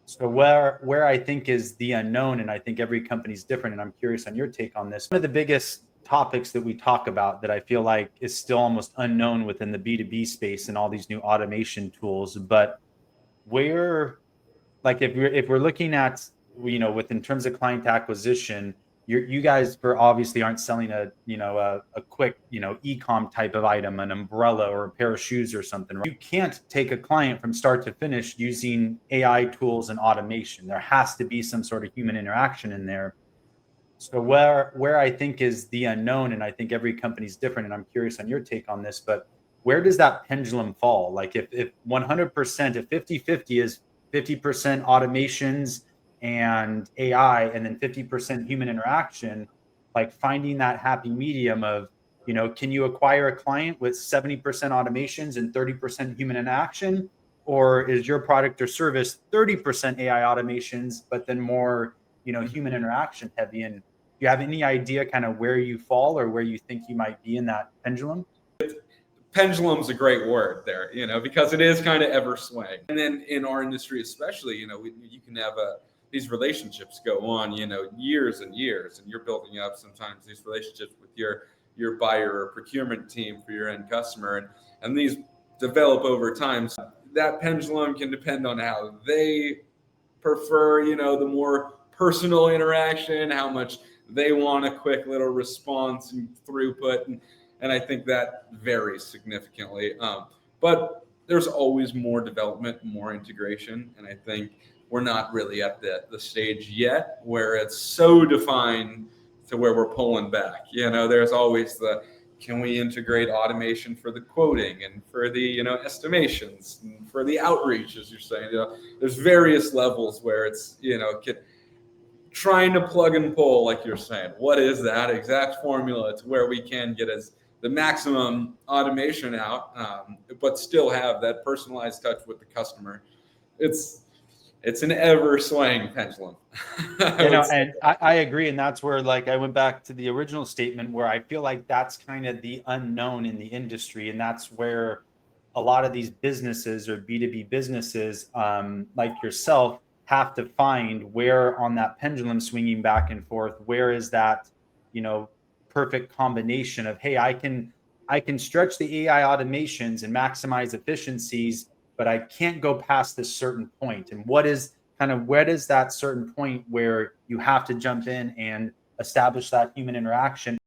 So where I think is the unknown, and I think every company's different, and I'm curious on your take on this. One of the biggest topics that we talk about that I feel like is still almost unknown within the B2B space and all these new automation tools, but where like if we're looking at with in terms of client acquisition, you guys for obviously aren't selling a quick e-com type of item, an umbrella or a pair of shoes or something, right? You can't take a client from start to finish using AI tools and automation. There has to be some sort of human interaction in there. So where I think is the unknown, and I think every company's different, and I'm curious on your take on this, but where does that pendulum fall? Like if 100%, if 50-50 is 50% automations and AI, and then 50% human interaction, like finding that happy medium of, can you acquire a client with 70% automations and 30% human interaction? Or is your product or service 30% AI automations, but then more, human interaction heavy? And do you have any idea kind of where you fall or where you think you might be in that pendulum? Pendulum's a great word there, because it is kind of ever swaying. And then in our industry, especially, you can have these relationships go on, years and years, and you're building up sometimes these relationships with your buyer or procurement team for your end customer, and these develop over time. So that pendulum can depend on how they prefer, the more personal interaction, how much they want a quick little response and throughput, and I think that varies significantly. But there's always more development, more integration, and I think we're not really at the stage yet where it's so defined to where we're pulling back. There's always can we integrate automation for the quoting and for the estimations and for the outreach, as you're saying. There's various levels where it's trying to plug and pull, like you're saying. What is that exact formula to where we can get the maximum automation out, but still have that personalized touch with the customer? It's an ever swaying pendulum. And I agree. And that's where, like, I went back to the original statement where I feel like that's kind of the unknown in the industry. And that's where a lot of these businesses or B2B businesses, like yourself, have to find where on that pendulum swinging back and forth, where is that, perfect combination of, hey, I can stretch the AI automations and maximize efficiencies, but I can't go past this certain point. And where is that certain point where you have to jump in and establish that human interaction?